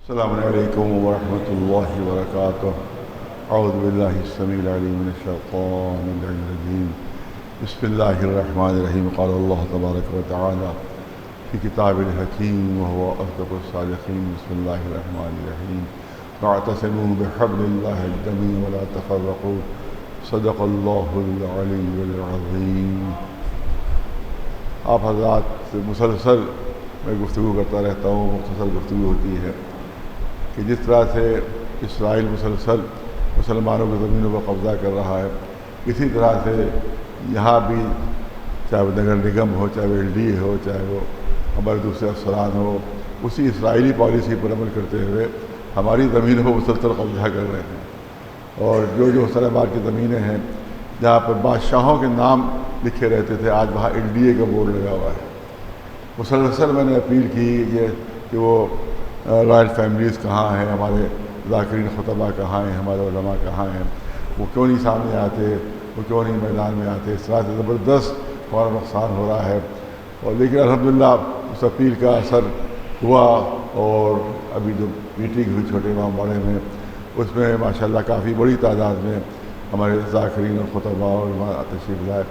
السلام علیکم ورحمۃ اللہ وبرکاتہ۔ اعوذ باللہ السمیع العلیم من الشیطان الرجیم، بسم اللہ الرحمن الرحیم۔ قال اللہ تبارک و تعالی فی کتاب الحکیم وهو اصدق الصادقین، بسم اللہ الرحمن الرحیم۔ واعتصموا بحبل اللہ جميعا ولا تفرقوا، صدق اللہ العلی العظیم۔ آپ حضرات سے مسلسل میں گفتگو کرتا رہتا ہوں، مختصر گفتگو ہوتی ہے کہ جس طرح سے اسرائیل مسلسل مسلمانوں کی زمینوں پر قبضہ کر رہا ہے، اسی طرح سے یہاں بھی چاہے وہ نگر نگم ہو، چاہے وہ ایل ڈی ہو، چاہے وہ ہمارے دوسرے افسران ہو، اسی اسرائیلی پالیسی پر عمل کرتے ہوئے ہماری زمینوں پر مسلسل قبضہ کر رہے ہیں۔ اور جو حسین آباد کی زمینیں ہیں جہاں پر بادشاہوں کے نام لکھے رہتے تھے، آج وہاں ایل ڈی اے کا بورڈ لگا ہوا ہے۔ مسلسل میں نے اپیل کی کہ وہ رائل فیملیز کہاں ہیں، ہمارے ذاکرین خطبہ کہاں ہیں، ہمارے علماء کہاں ہیں، وہ کیوں نہیں سامنے آتے، وہ کیوں نہیں میدان میں آتے۔ اس طرح سے زبردست اور نقصان ہو رہا ہے، اور لیکن الحمدللہ اس اپیل کا اثر ہوا، اور ابھی جو میٹنگ ہوئی چھوٹے امام باڑے میں، اس میں ماشاءاللہ کافی بڑی تعداد میں ہمارے ذاکرین اور خطبہ اور علماء تشریف لائے۔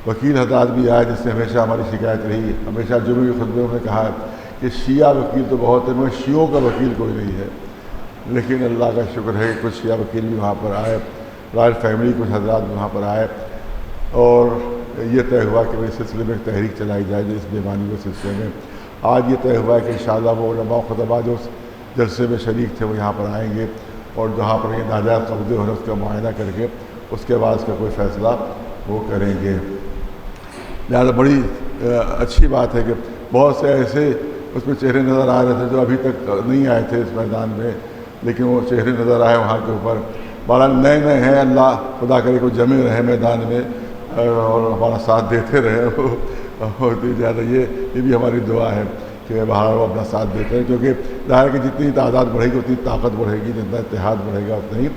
وکیل حضرات بھی آئے، جس سے ہمیشہ ہماری شکایت رہی، ہمیشہ جمعے کے خطبے میں کہا ہے کہ شیعہ وکیل تو بہت ہے، مگر شیعوں کا وکیل کوئی نہیں ہے۔ لیکن اللہ کا شکر ہے کہ کچھ شیعہ وکیل بھی وہاں پر آئے، رائل فیملی کچھ حضرات بھی وہاں پر آئے، اور یہ طے ہوا کہ اس سلسلے میں ایک تحریک چلائی جائے اس بےمانی کے سلسلے میں۔ آج یہ طے ہوا ہے کہ انشاءاللہ وہ علماء خطبہ جو اس جلسے میں شریک تھے وہ یہاں پر آئیں گے، اور جہاں پر یہ ناجائز قبضے ہو رہے ہیں اس کا معائنہ کر کے اس کے بعد اس کا کوئی فیصلہ وہ کریں گے۔ لہٰذا بڑی اچھی بات ہے کہ بہت سے ایسے اس میں چہرے نظر آ رہے تھے جو ابھی تک نہیں آئے تھے اس میدان میں، لیکن وہ چہرے نظر آئے وہاں کے اوپر۔ بہرحال نئے نئے ہیں، اللہ خدا کرے کو جمے رہے میدان میں اور ہمارا ساتھ دیتے رہے، اور زیادہ یہ بھی ہماری دعا ہے کہ بہرحال وہ اپنا ساتھ دیتے ہیں، کیونکہ ظاہر ہے کہ جتنی تعداد بڑھے گی اتنی طاقت بڑھے گی، جتنا اتحاد بڑھے گا اتنا ہی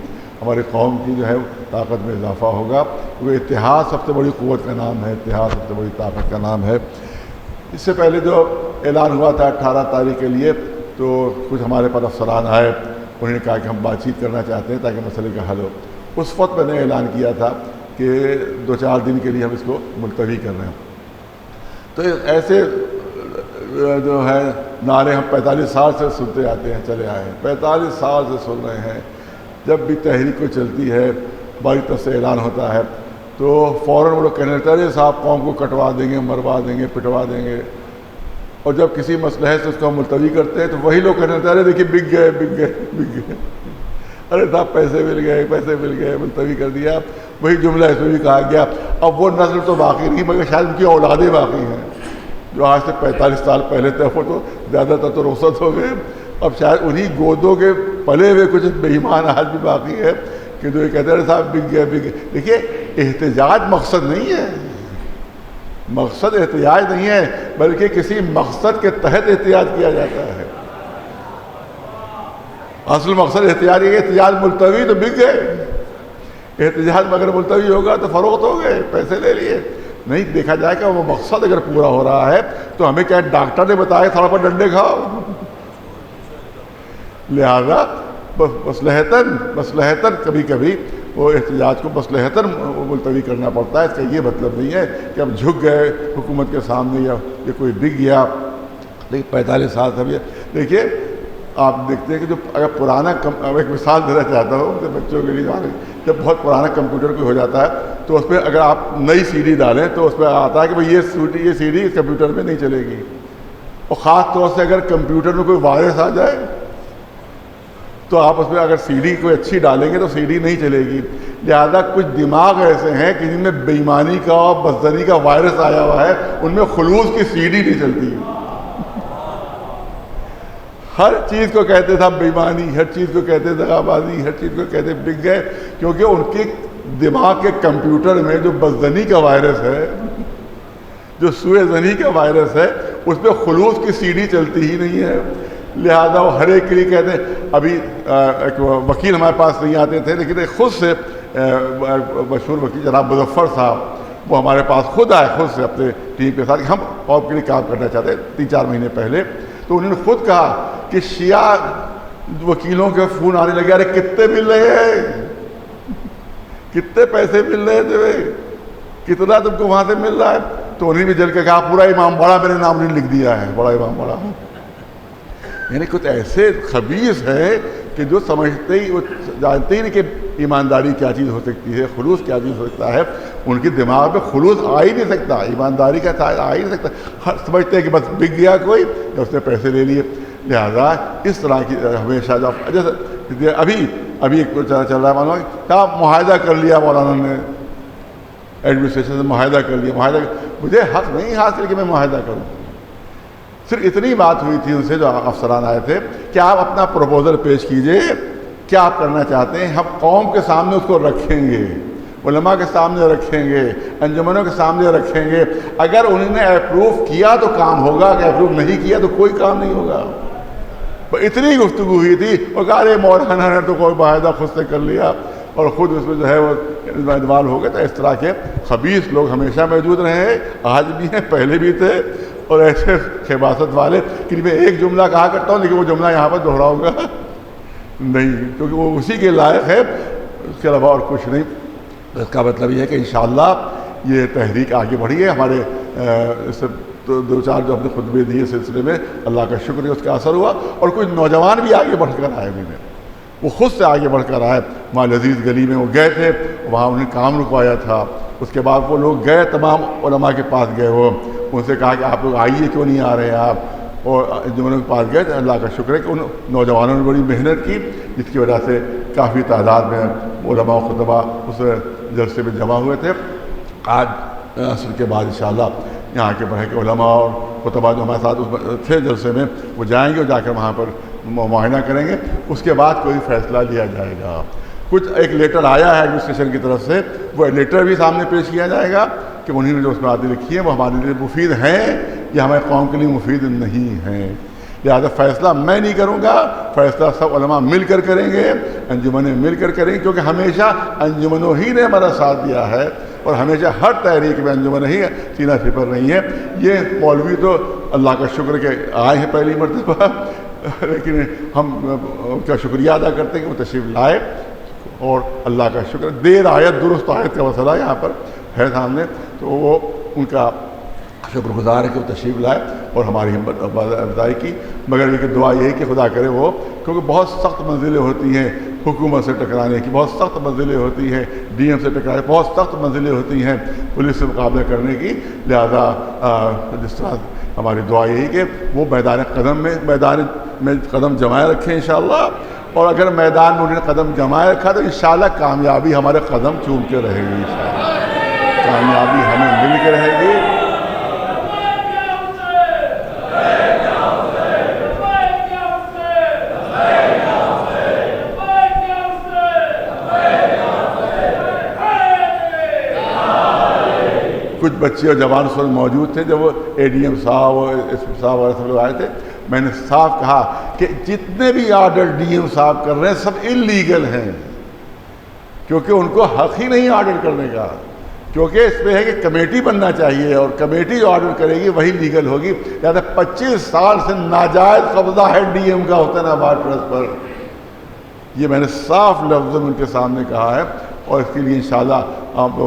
ہماری قوم کی جو ہے طاقت میں اضافہ ہوگا، کیونکہ اتحاد سب سے بڑی قوت کا نام ہے، اتحاد سب سے بڑی طاقت کا نام ہے۔ اس سے پہلے جو اعلان ہوا تھا 18 تاریخ کے لیے، تو کچھ ہمارے پاس افسران آئے، انہوں نے کہا کہ ہم بات چیت کرنا چاہتے ہیں تاکہ مسئلے کا حل ہو۔ اس وقت میں نے اعلان کیا تھا کہ 2-4 دن کے لیے ہم اس کو ملتوی کر رہے ہیں۔ تو ایسے جو ہے نعرے ہم 45 سال سے سنتے آتے ہیں، چلے آئے ہیں، 45 سال سے سن رہے ہیں۔ جب بھی تحریک کو چلتی ہے، ہماری طرف سے اعلان ہوتا ہے، تو فوراً وہ لوگ کہنے لگتے ہیں ارے صاحب قوم کو کٹوا دیں گے، مروا دیں گے، پٹوا دیں گے، اور جب کسی مسئلہ سے اس کو ہم ملتوی کرتے ہیں تو وہی لوگ کہنے لگتے ہیں ارے دیکھیے بک گئے بک گئے بک گئے، ارے صاحب پیسے مل گئے ملتوی کر دیا۔ وہی جملہ اس میں بھی کہا گیا۔ اب وہ نسل تو باقی نہیں، مگر شاید ان کی اولادیں باقی ہیں جو آج سے 45 سال پہلے تھے، وہ تو زیادہ تر تو رخصت ہو گئے، اب شاید انہی گودوں کے پلے ہوئے کچھ بے ایمان آج بھی باقی ہے کہ جو یہ کہتے ہیں صاحب بک گئے۔ دیکھیے احتجاج مقصد نہیں ہے، مقصد احتجاج نہیں ہے، بلکہ کسی مقصد کے تحت احتجاج کیا جاتا ہے۔ اصل مقصد احتجاج ہے، احتجاج ملتوی تو بک گئے، احتجاج مگر ملتوی ہوگا تو فروخت ہو گئے، پیسے لے لیے۔ نہیں دیکھا جائے کہ وہ مقصد اگر پورا ہو رہا ہے تو ہمیں کیا ڈاکٹر نے بتایا تھوڑا پر ڈنڈے کھاؤ؟ لہذا مصلحتاً کبھی کبھی وہ احتجاج کو مصلحتاً ملتوی کرنا پڑتا ہے۔ اس کا یہ مطلب نہیں ہے کہ ہم جھک گئے حکومت کے سامنے یا یہ کوئی بک گیا۔ لیکن 45 سال سے دیکھیے آپ دیکھتے ہیں کہ جو اگر پرانا ایک مثال دینا چاہتا ہوں کہ بچوں کے لیے، جب بہت پرانا کمپیوٹر کوئی ہو جاتا ہے تو اس پہ اگر آپ نئی سی ڈی ڈالیں تو اس پہ آتا ہے کہ بھئی یہ سی ڈی اس کمپیوٹر میں نہیں چلے گی، اور خاص طور سے اگر کمپیوٹر میں کوئی وائرس آ جائے تو آپ اس میں اگر سی ڈی کوئی اچھی ڈالیں گے تو سی ڈی نہیں چلے گی۔ لہذا کچھ دماغ ایسے ہیں کہ جن میں بے ایمانی کا اور بزدلی کا وائرس آیا ہوا ہے، ان میں خلوص کی سی ڈی نہیں چلتی۔ ہر چیز کو کہتے تھا بے ایمانی، ہر چیز کو کہتے دغا بازی، ہر چیز کو کہتے بک گئے، کیونکہ ان کے دماغ کے کمپیوٹر میں جو بزدلی کا وائرس ہے، جو سوء ظنی کا وائرس ہے، اس میں خلوص کی سی ڈی چلتی ہی نہیں ہے۔ لہذا وہ ہر ایک کے لیے کہتے ہیں۔ ابھی ایک وکیل ہمارے پاس نہیں آتے تھے، لیکن ایک خود سے مشہور وکیل جناب مظفر صاحب وہ ہمارے پاس خود آئے، خود سے اپنے ٹیم کے ساتھ، ہم قوم کے لیے کام کرنا چاہتے ہیں 3-4 مہینے پہلے۔ تو انہوں نے خود کہا کہ شیعہ وکیلوں کے فون آنے لگے، ارے کتنے مل رہے ہیں، کتنے پیسے مل رہے تمہیں، کتنا تم کو وہاں سے مل رہا ہے؟ تو انہیں بھی جل کے کہا پورا امام باڑہ میرے نام نے لکھ دیا ہے، بڑا امام باڑہ۔ یعنی کچھ ایسے خبیث ہیں کہ جو سمجھتے ہی، وہ جانتے ہی نہیں کہ ایمانداری کیا چیز ہو سکتی ہے، خلوص کیا چیز ہو سکتا ہے۔ ان کی دماغ میں خلوص آ ہی نہیں سکتا، ایمانداری کا آ ہی نہیں سکتا۔ سمجھتے ہیں کہ بس بک گیا کوئی، اس نے پیسے لے لیے۔ لہٰذا اس طرح کی ہمیشہ جیسے ابھی ایک چل رہا ہے، معلوم ہے کیا معاہدہ کر لیا مولانا نے، ایڈمنسٹریشن سے معاہدہ کر لیا، مجھے حق نہیں حاصل کہ میں معاہدہ کروں۔ صرف اتنی بات ہوئی تھی ان سے جو افسران آئے تھے کہ آپ اپنا پروپوزل پیش کیجئے، کیا آپ کرنا چاہتے ہیں، ہم قوم کے سامنے اس کو رکھیں گے، علماء کے سامنے رکھیں گے، انجمنوں کے سامنے رکھیں گے۔ اگر انہوں نے اپروو کیا تو کام ہوگا، اگر اپروو نہیں کیا تو کوئی کام نہیں ہوگا۔ اتنی گفتگو ہوئی تھی، اور کہا رہے مولانا نے تو کوئی معاہدہ خود سے کر لیا اور خود اس میں جو ہے وہ انوالو ہو گئے۔ تو اس طرح کے خبیث لوگ ہمیشہ موجود رہے ہیں، آج بھی ہیں، پہلے بھی تھے، اور ایسے خباثت والے کہ میں ایک جملہ کہا کرتا ہوں لیکن وہ جملہ یہاں پر دہراؤں گا نہیں، کیونکہ وہ اسی کے لائق ہے، اس کے علاوہ اور کچھ نہیں۔ اس کا مطلب یہ ہے کہ انشاءاللہ یہ تحریک آگے بڑھی ہے۔ ہمارے دو چار جو اپنے خطبے دیے سلسلے میں، اللہ کا شکر ہے اس کا اثر ہوا، اور کچھ نوجوان بھی آگے بڑھ کر آئے بھی، وہ خود سے آگے بڑھ کر آئے۔ ماں لذیذ گلی میں وہ گئے تھے، وہاں انہیں کام رکوایا تھا، اس کے بعد وہ لوگ گئے، تمام علماء کے پاس گئے، وہ ان سے کہا کہ آپ لوگ آئیے، کیوں نہیں آ رہے ہیں آپ، اور انجمنوں کے پاس گئے۔ اللہ کا شکر ہے کہ ان نوجوانوں نے بڑی محنت کی، جس کی وجہ سے کافی تعداد میں علماء و خطبہ اس جلسے میں جمع ہوئے تھے۔ آج عصر کے بعد انشاءاللہ یہاں کے بڑھے کے علماء اور خطبہ جو ہمارے ساتھ اس تھے جلسے میں، وہ جائیں گے اور جا کر وہاں پر معائنہ کریں گے، اس کے بعد کوئی فیصلہ لیا جائے گا۔ کچھ ایک لیٹر آیا ہے ایڈمنسٹریشن کی طرف سے، وہ لیٹر بھی سامنے پیش کیا جائے گا کہ انہوں نے جو اس میں باتیں لکھی ہیں وہ ہمارے لیے مفید ہیں یا ہمارے قوم کے لیے مفید نہیں ہیں۔ لہٰذا فیصلہ میں نہیں کروں گا، فیصلہ سب علماء مل کر کریں گے، انجمنیں مل کر کریں گے، کیونکہ ہمیشہ انجمنوں ہی نے ہمارا ساتھ دیا ہے، اور ہمیشہ ہر تحریک میں انجمن ہی سینہ سپر رہی ہیں۔ یہ مولوی تو اللہ کا شکر کہ آئے ہیں پہلی مرتبہ، لیکن ہم ان کا شکریہ ادا کرتے ہیں کہ وہ تشریف لائے، اور اللہ کا شکر، دیر آیت درست آیت کا مسئلہ یہاں پر ہے سامنے، تو وہ ان کا شکر گزار ہے کہ وہ تشریف لائے اور ہماری ہمت افزائی کی۔ مگر یہ کہ دعا یہی کہ خدا کرے وہ، کیونکہ بہت سخت منزلیں ہوتی ہیں حکومت سے ٹکرانے کی، بہت سخت منزلیں ہوتی ہیں ڈی ایم سے ٹکرانے، بہت سخت منزلیں ہوتی ہیں پولیس سے مقابلہ کرنے کی۔ لہذا جس طرح ہماری دعا یہی کہ وہ میدان میں قدم جمائے رکھیں انشاءاللہ، اور اگر میدان میں انہوں نے قدم جمائے رکھا تو انشاءاللہ کامیابی ہمارے قدم چوم کے رہے گی، انشاءاللہ کامیابی ہمیں مل کے رہے گی۔ کچھ بچے اور جوان اس وقت موجود تھے جب وہ اے ڈی ایم صاحب اور ایس پی صاحب اور سب لوگ آئے تھے، میں نے صاف کہا کہ جتنے بھی آرڈر ڈی ایم صاحب کر رہے ہیں سب انلیگل ہیں، کیونکہ ان کو حق ہی نہیں آرڈر کرنے کا، کیونکہ اس پہ ہے کہ کمیٹی بننا چاہیے، اور کمیٹی جو آرڈر کرے گی وہی لیگل ہوگی۔ لہٰذا 25 سال سے ناجائز قبضہ ہے ڈی ایم کا حسین آباد ٹرسٹ پر، یہ میں نے صاف لفظ میں ان کے سامنے کہا ہے، اور اس کے لیے انشاءاللہ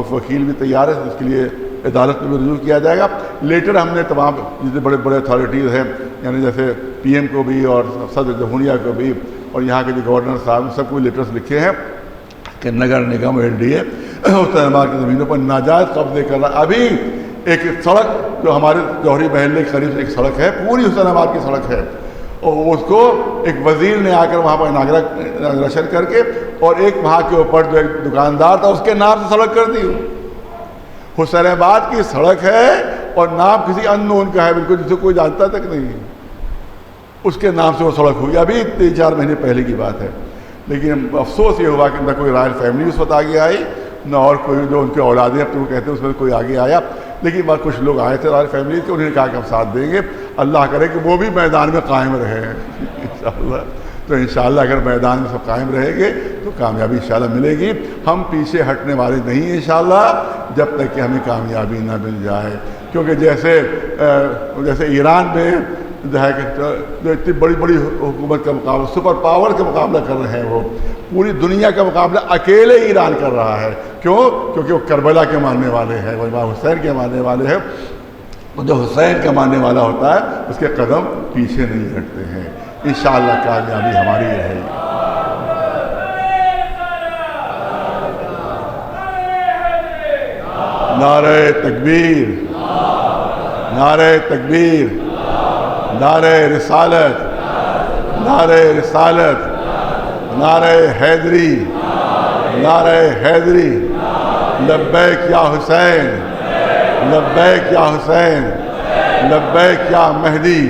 وکیل بھی تیار ہے، اس کے لیے عدالت میں بھی رجوع کیا جائے گا۔ لیٹر ہم نے تمام جتنے بڑے بڑے اتھارٹیز ہیں، یعنی جیسے پی ایم کو بھی اور صدر جمہوریہ کو بھی اور یہاں کے جو گورنر صاحب سب کو لیٹرز لکھے ہیں کہ Nagar Nigam L D A Husainabad کی زمینوں پر ناجائز قبضے کر رہا ہے۔ ابھی ایک سڑک جو ہمارے جوہری محلے کے قریب ایک سڑک ہے، پوری حسین آباد کی سڑک ہے، اور اس کو ایک وزیر نے آ کر وہاں پر اناگریشن کر کے، اور ایک وہاں کے اوپر جو ایک دکاندار تھا اس کے نام سے سڑک کر دی۔ حسین آباد کی سڑک ہے اور نام کسی ان نون کا ہے، بالکل جسے کوئی جانتا تک نہیں، اس کے نام سے وہ سڑک ہوئی۔ ابھی 3-4 مہینے پہلے کی بات ہے، لیکن افسوس یہ ہوا کہ نہ کوئی رائل فیملی اس وقت آگے آئی، نہ اور کوئی جو ان کے اولادیں اب تو وہ کہتے ہیں اس میں کوئی آگے آیا، لیکن بعد کچھ لوگ آئے تھے رائل فیملی کے، انہوں نے کہا کہ ہم ساتھ دیں گے۔ اللہ کرے کہ وہ بھی میدان میں قائم رہے انشاءاللہ۔ تو انشاءاللہ اگر میدان میں سب قائم رہیں گے تو کامیابی انشاءاللہ ملے گی۔ ہم پیچھے ہٹنے والے نہیں ہیں انشاءاللہ جب تک کہ ہمیں کامیابی نہ مل جائے، کیونکہ جیسے ایران میں جو ہے کہ جو اتنی بڑی بڑی حکومت کا مقابلہ، سپر پاور کا مقابلہ کر رہے ہیں، وہ پوری دنیا کا مقابلہ اکیلے ایران کر رہا ہے. کیوں؟ کیونکہ وہ کربلا کے ماننے والے ہیں، وہ امام حسین کے ماننے والے ہیں. جو حسین کا ماننے والا ہوتا ہے اس کے قدم پیچھے نہیں ہٹتے ہیں. انشاءاللہ کامیابی ہماری رہے گی. نعرہ تکبیر، نعرہ تکبیر، نعرہ رسالت، نعرہ رسالت، نعرہ حیدری، نعرہ حیدری. لبیک یا حسین، لبیک یا حسین، لبیک یا مہدی،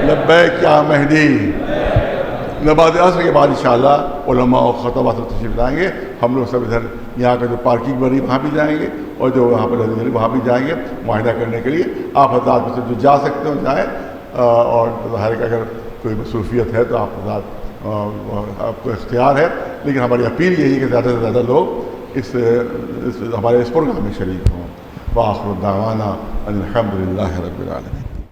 لبیک یا مہدی. نماز عصر کے بعد انشاءاللہ علماء و خطبات تشریف لائیں گے. ہم لوگ سب ادھر یہاں کا جو پارکنگ بنی وہاں بھی جائیں گے، اور جو وہاں پر وہاں بھی جائیں گے معاہدہ کرنے کے لیے. آپ حضرات میں سے جو جا سکتے ہو جائیں، اور ظاہر کہ اگر کوئی مصروفیت ہے تو آپ حضرات آپ کو اختیار ہے، لیکن ہماری اپیل یہی ہے کہ زیادہ سے زیادہ لوگ اس ہمارے اس پروگرام میں شریک ہوں. وآخر دعوانا ان الحمد للہ رب العالمین.